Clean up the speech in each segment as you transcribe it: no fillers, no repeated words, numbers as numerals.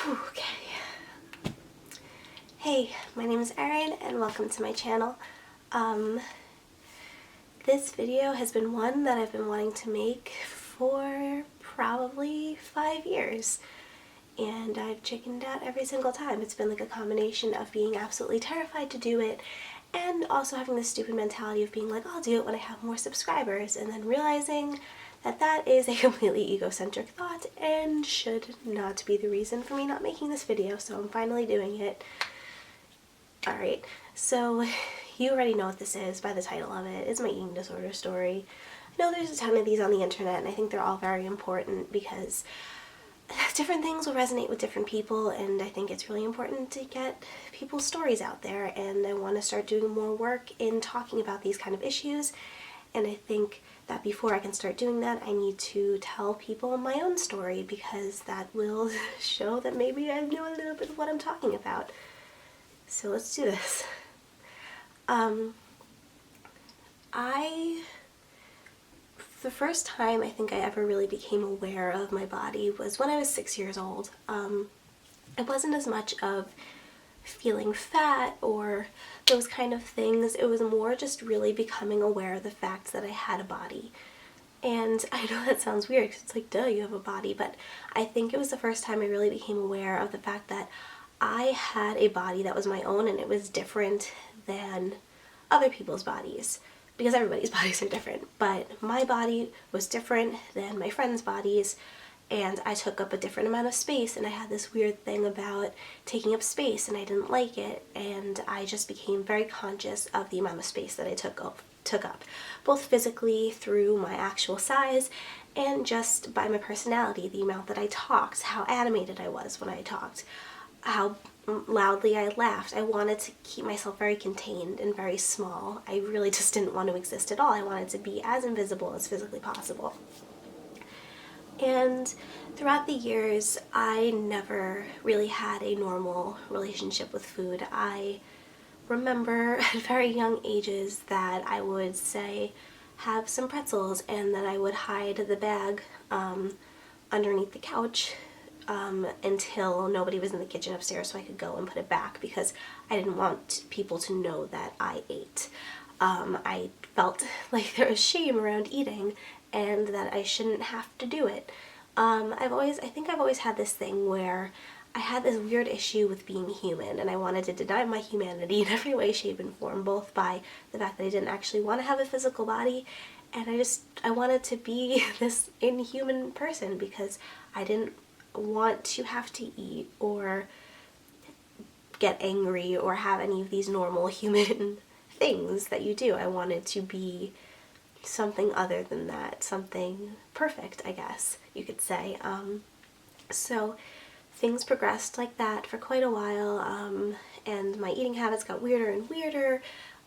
Okay. Hey, my name is Erin and welcome to my channel. This video has been one that I've been wanting to make for probably 5 years. And I've chickened out every single time. It's been like a combination of being absolutely terrified to do it and also having this stupid mentality of being like, I'll do it when I have more subscribers, and then realizing that that is a completely egocentric thought and should not be the reason for me not making this video, so I'm finally doing it. Alright, so you already know what this is by the title of it. It's my eating disorder story. I know there's a ton of these on the internet and I think they're all very important because different things will resonate with different people, and I think it's really important to get people's stories out there, and I want to start doing more work in talking about these kind of issues. And I think that before I can start doing that, I need to tell people my own story, because that will show that maybe I know a little bit of what I'm talking about. So let's do this. The first time I think I ever really became aware of my body was when I was 6 years old. It wasn't as much of feeling fat or those kind of things. It was more just really becoming aware of the fact that I had a body. And I know that sounds weird because it's like, duh, you have a body, but I think it was the first time I really became aware of the fact that I had a body that was my own, and it was different than other people's bodies. Because everybody's bodies are different, but my body was different than my friends' bodies, and I took up a different amount of space, and I had this weird thing about taking up space, and I didn't like it, and I just became very conscious of the amount of space that I took up, both physically through my actual size and just by my personality, the amount that I talked, how animated I was when I talked, how loudly I laughed. I wanted to keep myself very contained and very small. I really just didn't want to exist at all. I wanted to be as invisible as physically possible. And throughout the years, I never really had a normal relationship with food. I remember at very young ages that I would say, have some pretzels, and then I would hide the bag underneath the couch until nobody was in the kitchen upstairs so I could go and put it back, because I didn't want people to know that I ate. I felt like there was shame around eating and that I shouldn't have to do it. I think I've always had this thing where I had this weird issue with being human, and I wanted to deny my humanity in every way, shape, and form, both by the fact that I didn't actually want to have a physical body, and I wanted to be this inhuman person because I didn't want to have to eat or get angry or have any of these normal human things that you do. I wanted to be something other than that, something perfect, I guess you could say. So things progressed like that for quite a while, and my eating habits got weirder and weirder.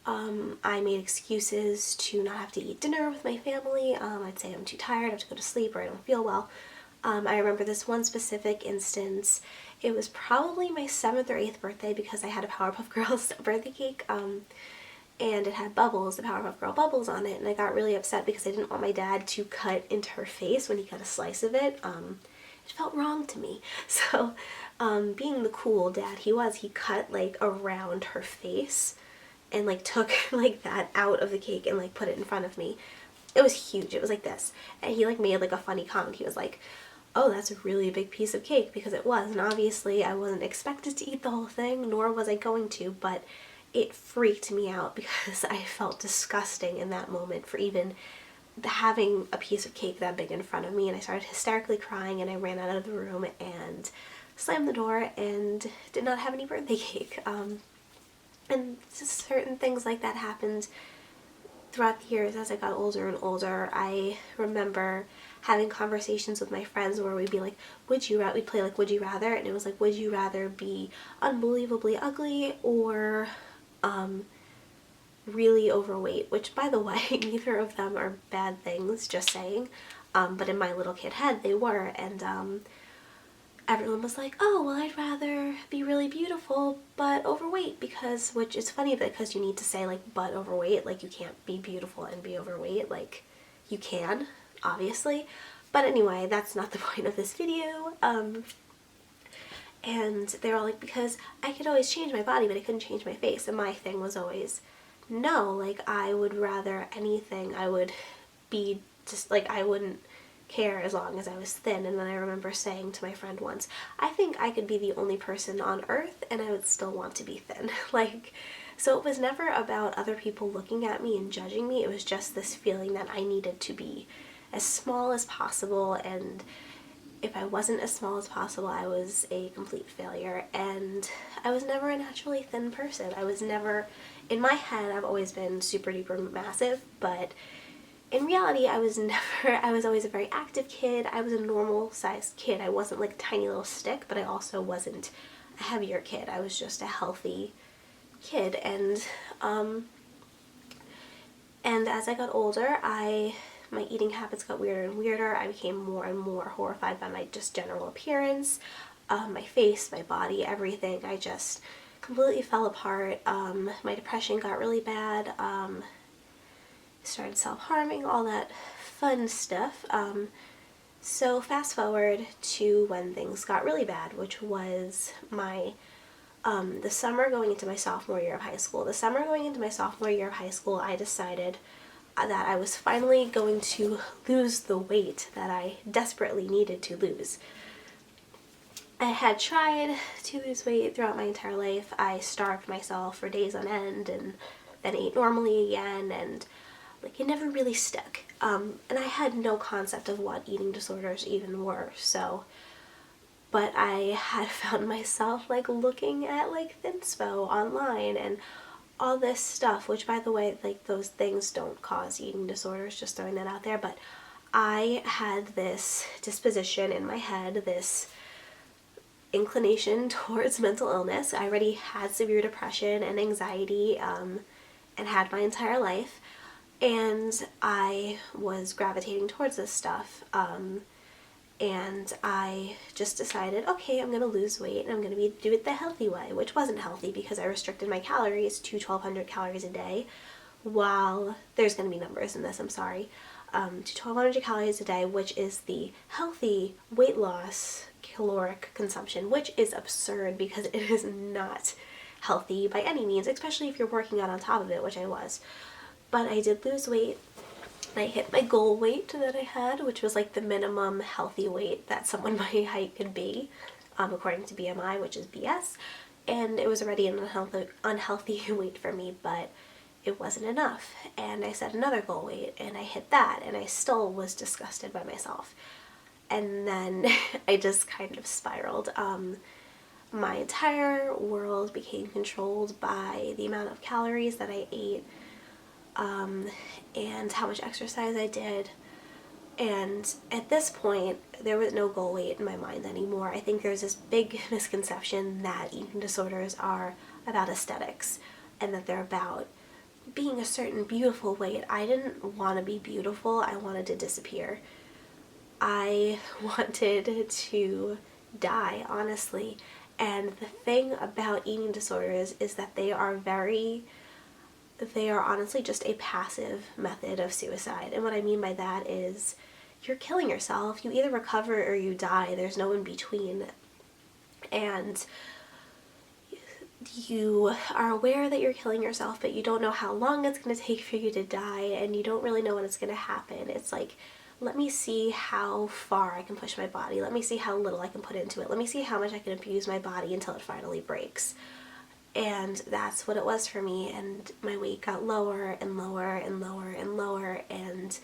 I made excuses to not have to eat dinner with my family. I'd say I'm too tired, I have to go to sleep, or I don't feel well. I remember this one specific instance. It was probably my 7th or 8th birthday, because I had a Powerpuff Girls birthday cake, and it had bubbles, the Powerpuff Girl bubbles on it, and I got really upset because I didn't want my dad to cut into her face when he cut a slice of it. It felt wrong to me. So, being the cool dad he cut like around her face and like took like that out of the cake and like put it in front of me. It was huge. It was like this. And he like made like a funny comment. He was like, oh, that's a really big piece of cake, because it was, and obviously I wasn't expected to eat the whole thing, nor was I going to, but it freaked me out because I felt disgusting in that moment for even having a piece of cake that big in front of me, and I started hysterically crying, and I ran out of the room and slammed the door and did not have any birthday cake. And just certain things like that happened throughout the years as I got older and older. I remember having conversations with my friends where we'd be like, we'd play like Would You Rather, and it was like, would you rather be unbelievably ugly or really overweight? Which, by the way, neither of them are bad things, just saying, but in my little kid head they were, and everyone was like, oh, well, I'd rather be really beautiful but overweight, because, which is funny because you need to say like but overweight, like you can't be beautiful and be overweight, like you can, obviously, but anyway, that's not the point of this video. And they were like, because I could always change my body, but I couldn't change my face. And my thing was always, no, like, I would rather anything, I would be just, like, I wouldn't care as long as I was thin. And then I remember saying to my friend once, I think I could be the only person on earth and I would still want to be thin. Like, so it was never about other people looking at me and judging me. It was just this feeling that I needed to be as small as possible, and if I wasn't as small as possible, I was a complete failure. And I was never a naturally thin person. I was never, in my head, I've always been super duper massive, but in reality, I was always a very active kid. I was a normal sized kid. I wasn't like a tiny little stick, but I also wasn't a heavier kid. I was just a healthy kid. And as I got older, my eating habits got weirder and weirder. I became more and more horrified by my just general appearance, my face, my body, everything. I just completely fell apart. My depression got really bad. Started self-harming, all that fun stuff. So fast forward to when things got really bad, which was the summer going into my sophomore year of high school. The summer going into my sophomore year of high school, I decided that I was finally going to lose the weight that I desperately needed to lose. I had tried to lose weight throughout my entire life. I starved myself for days on end and then ate normally again, and like it never really stuck. And I had no concept of what eating disorders even were, but I had found myself like looking at like Thinspo online and all this stuff, which by the way, like those things don't cause eating disorders, just throwing that out there, but I had this disposition in my head, this inclination towards mental illness. I already had severe depression and anxiety and had my entire life, and I was gravitating towards this stuff. And I just decided, okay, I'm going to lose weight and I'm going to do it the healthy way, which wasn't healthy because I restricted my calories to 1,200 calories a day, while there's going to be numbers in this, I'm sorry, to 1,200 calories a day, which is the healthy weight loss caloric consumption, which is absurd because it is not healthy by any means, especially if you're working out on top of it, which I was. But I did lose weight. I hit my goal weight that I had, which was like the minimum healthy weight that someone my height could be, according to BMI, which is BS. And it was already an unhealthy weight for me, but it wasn't enough. And I set another goal weight, and I hit that, and I still was disgusted by myself. And then I just kind of spiraled. My entire world became controlled by the amount of calories that I ate, and how much exercise I did. And at this point, there was no goal weight in my mind anymore. I think there's this big misconception that eating disorders are about aesthetics and that they're about being a certain beautiful weight. I didn't want to be beautiful. I wanted to disappear. I wanted to die, honestly. And the thing about eating disorders is that they are honestly just a passive method of suicide. And what I mean by that is you're killing yourself. You either recover or you die. There's no in between. And you are aware that you're killing yourself, but you don't know how long it's going to take for you to die, and you don't really know when it's going to happen. It's like, let me see how far I can push my body. Let me see how little I can put into it. Let me see how much I can abuse my body until it finally breaks. And that's what it was for me, and my weight got lower and lower and lower and lower, and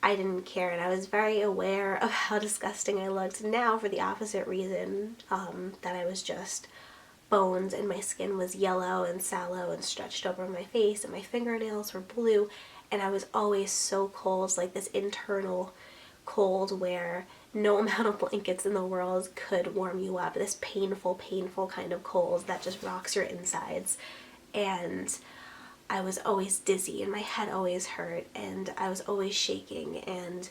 I didn't care, and I was very aware of how disgusting I looked now for the opposite reason, that I was just bones and my skin was yellow and sallow and stretched over my face, and my fingernails were blue, and I was always so cold, like this internal cold where no amount of blankets in the world could warm you up. This painful, painful kind of cold that just rocks your insides. And I was always dizzy, and my head always hurt, and I was always shaking, and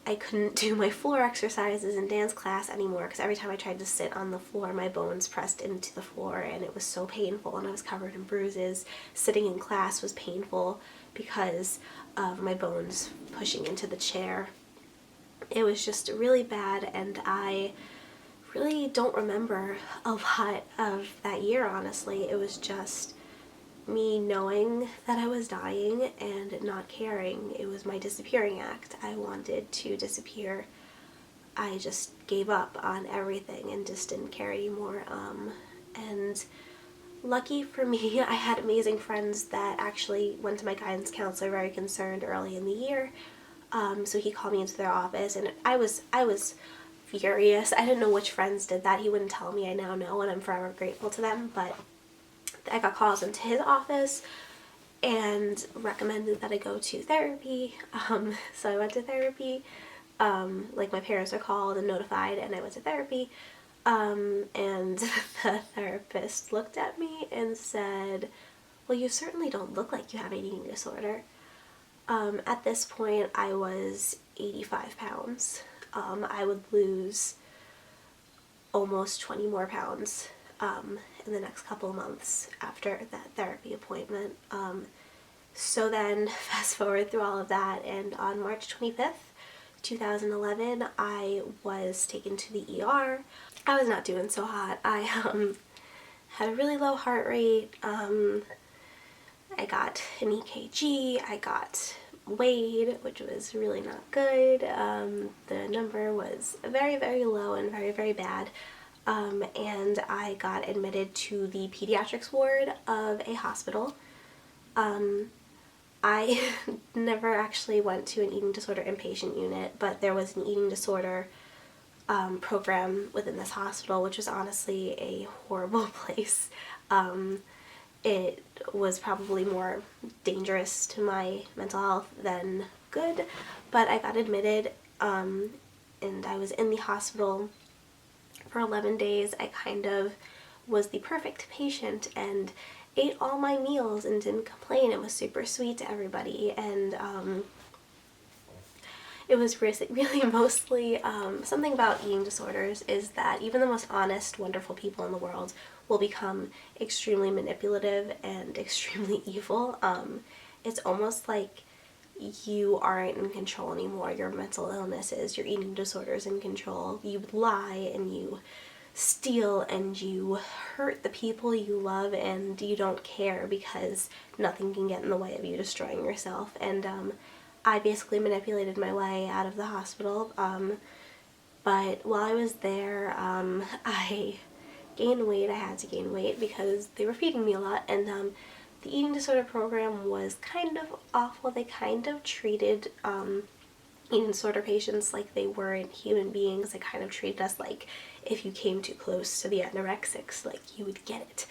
I couldn't do my floor exercises in dance class anymore because every time I tried to sit on the floor, my bones pressed into the floor, and it was so painful, and I was covered in bruises. Sitting in class was painful because of my bones pushing into the chair. It was just really bad, and I really don't remember a lot of that year, honestly. It was just me knowing that I was dying and not caring. It was my disappearing act. I wanted to disappear. I just gave up on everything and just didn't care anymore. And lucky for me, I had amazing friends that actually went to my guidance counselor very concerned early in the year. So he called me into their office, and I was furious. I didn't know which friends did that. He wouldn't tell me. I now know, and I'm forever grateful to them. But I got calls into his office and recommended that I go to therapy. So I went to therapy. Like, my parents are called and notified, and I went to therapy. And the therapist looked at me and said, "Well, you certainly don't look like you have an eating disorder." At this point, I was 85 pounds. I would lose almost 20 more pounds in the next couple of months after that therapy appointment. So then, fast forward through all of that, and on March 25th, 2011, I was taken to the ER. I was not doing so hot. I had a really low heart rate. I got an EKG. I got weighed, which was really not good. The number was very, very low and very, very bad. And I got admitted to the pediatrics ward of a hospital. I never actually went to an eating disorder inpatient unit, but there was an eating disorder program within this hospital, which was honestly a horrible place. It was probably more dangerous to my mental health than good, but I got admitted, and I was in the hospital for 11 days. I kind of was the perfect patient and ate all my meals and didn't complain. It was super sweet to everybody, and it was really mostly something about eating disorders is that even the most honest, wonderful people in the world will become extremely manipulative and extremely evil. It's almost like you aren't in control anymore. Your mental illness is, your eating disorders in control. You lie and you steal and you hurt the people you love, and you don't care because nothing can get in the way of you destroying yourself. And I basically manipulated my way out of the hospital. But while I was there, I gained weight. I had to gain weight because they were feeding me a lot, and the eating disorder program was kind of awful. They kind of treated eating disorder patients like they weren't human beings. They kind of treated us like if you came too close to the anorexics, like you would get it.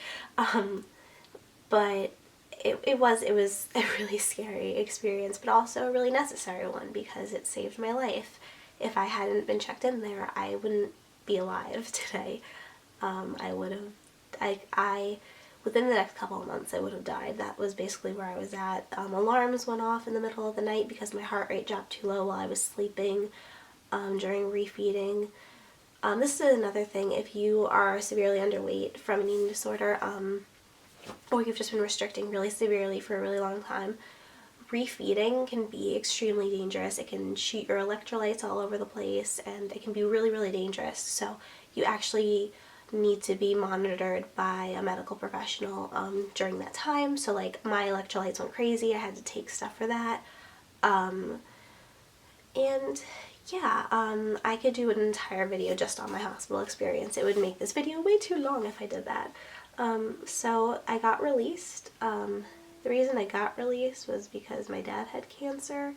But it was a really scary experience, but also a really necessary one because it saved my life. If I hadn't been checked in there, I wouldn't be alive today. I would have, within the next couple of months, I would have died. That was basically where I was at. Alarms went off in the middle of the night because my heart rate dropped too low while I was sleeping during refeeding. This is another thing. If you are severely underweight from an eating disorder, or you've just been restricting really severely for a really long time, refeeding can be extremely dangerous. It can shoot your electrolytes all over the place, and it can be really, really dangerous. So you actually need to be monitored by a medical professional during that time. So like my electrolytes went crazy. I had to take stuff for that. And yeah, I could do an entire video just on my hospital experience. It would make this video way too long if I did that. So I got released. The reason I got released was because my dad had cancer.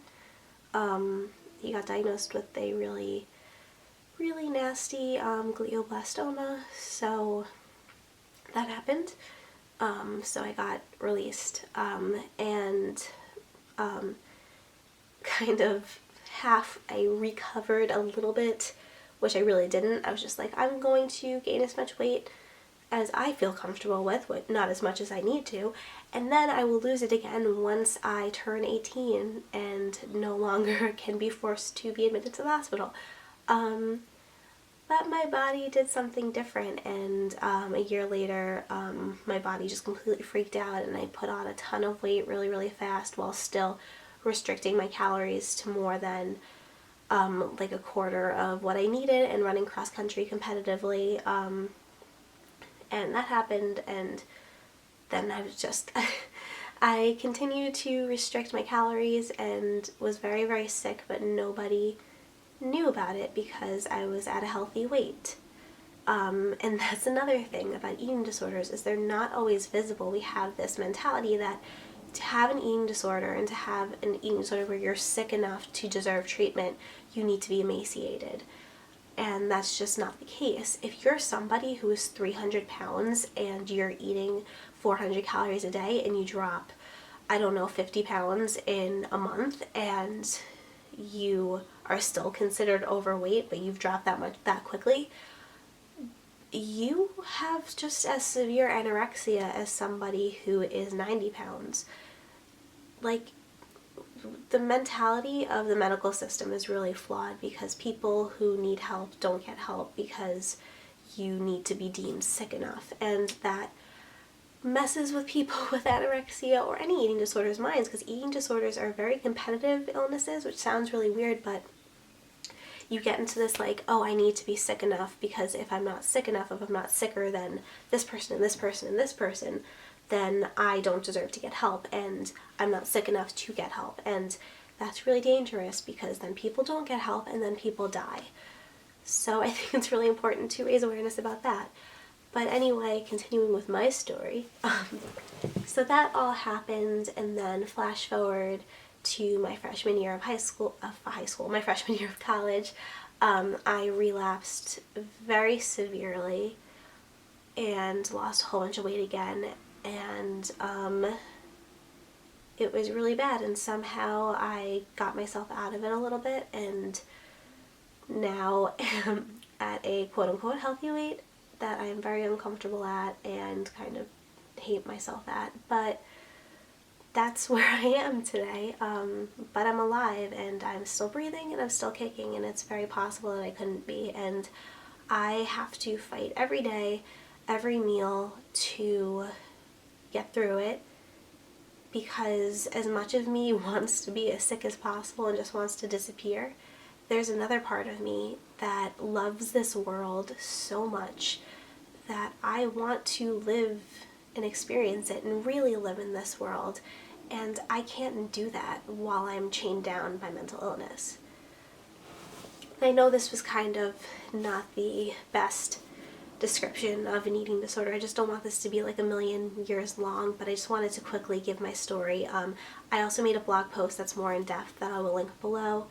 He got diagnosed with a really, really nasty glioblastoma, so that happened. So I got released, and kind of half I recovered a little bit, which I really didn't. I was just like, I'm going to gain as much weight as I feel comfortable with, not as much as I need to, and then I will lose it again once I turn 18 and no longer can be forced to be admitted to the hospital. But my body did something different, and a year later, my body just completely freaked out, and I put on a ton of weight really, really fast while still restricting my calories to more than like a quarter of what I needed and running cross country competitively. And that happened, and then I was just, I continued to restrict my calories and was very, very sick, but nobody knew about it because I was at a healthy weight. And that's another thing about eating disorders, is they're not always visible. We have this mentality that to have an eating disorder and to have an eating disorder where you're sick enough to deserve treatment, you need to be emaciated. And that's just not the case. If you're somebody who is 300 pounds and you're eating 400 calories a day and you drop, I don't know, 50 pounds in a month, and you are still considered overweight, but you've dropped that much that quickly, you have just as severe anorexia as somebody who is 90 pounds. Like, the mentality of the medical system is really flawed because people who need help don't get help because you need to be deemed sick enough, and that messes with people with anorexia or any eating disorders' minds, because eating disorders are very competitive illnesses, which sounds really weird, but you get into this like, oh, I need to be sick enough because if I'm not sick enough, if I'm not sicker than this person and this person and this person, then I don't deserve to get help, and I'm not sick enough to get help. And that's really dangerous because then people don't get help and then people die. So I think it's really important to raise awareness about that. But anyway, continuing with my story, so that all happened, and then flash forward to my freshman year of my freshman year of college, I relapsed very severely and lost a whole bunch of weight again, and it was really bad, and somehow I got myself out of it a little bit, and now am at a quote-unquote healthy weight that I'm very uncomfortable at and kind of hate myself at, but that's where I am today. But I'm alive, and I'm still breathing, and I'm still kicking, and it's very possible that I couldn't be, and I have to fight every day, every meal to get through it, because as much of me wants to be as sick as possible and just wants to disappear, there's another part of me that loves this world so much that I want to live and experience it and really live in this world, and I can't do that while I'm chained down by mental illness. I know this was kind of not the best description of an eating disorder. I just don't want this to be like a million years long, but I just wanted to quickly give my story. I also made a blog post that's more in depth that I will link below.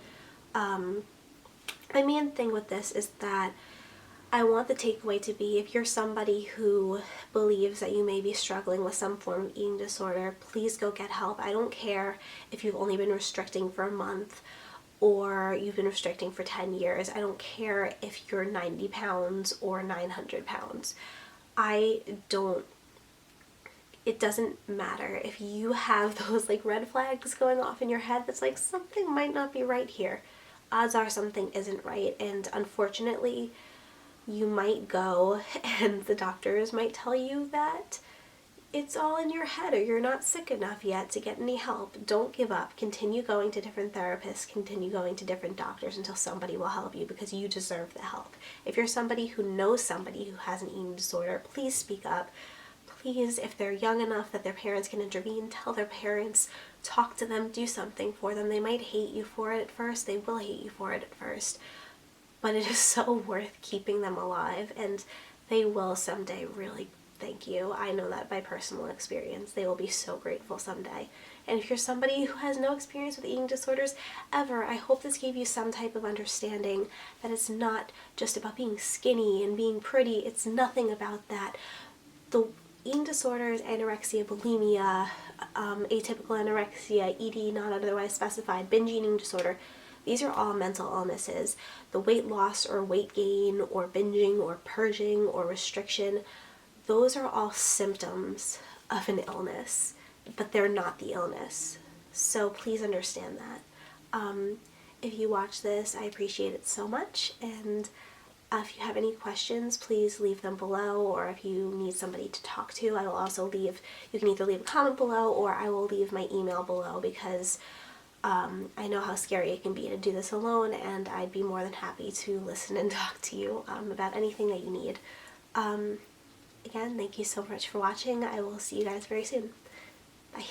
My main thing with this is that I want the takeaway to be, if you're somebody who believes that you may be struggling with some form of eating disorder, please go get help. I don't care if you've only been restricting for a month or you've been restricting for 10 years. I don't care if you're 90 pounds or 900 pounds. It doesn't matter. If you have those like red flags going off in your head that's like, something might not be right here, odds are something isn't right, and unfortunately you might go and the doctors might tell you that it's all in your head or you're not sick enough yet to get any help. Don't give up. Continue going to different therapists, continue going to different doctors until somebody will help you, because you deserve the help. If you're somebody who knows somebody who has an eating disorder, please speak up. Please, if they're young enough that their parents can intervene, tell their parents, talk to them, do something for them. They might hate you for it at first, they will hate you for it at first, but it is so worth keeping them alive, and they will someday really thank you. I know that by personal experience. They will be so grateful someday. And if you're somebody who has no experience with eating disorders ever, I hope this gave you some type of understanding that it's not just about being skinny and being pretty. It's nothing about that. The eating disorders, anorexia, bulimia, atypical anorexia, ED not otherwise specified, binge eating disorder, these are all mental illnesses. The weight loss or weight gain or binging or purging or restriction, those are all symptoms of an illness, but they're not the illness. So please understand that. If you watch this, I appreciate it so much, and if you have any questions, please leave them below, or if you need somebody to talk to, I will also you can either leave a comment below or I will leave my email below, because I know how scary it can be to do this alone, and I'd be more than happy to listen and talk to you about anything that you need. Again, thank you so much for watching. I will see you guys very soon. Bye.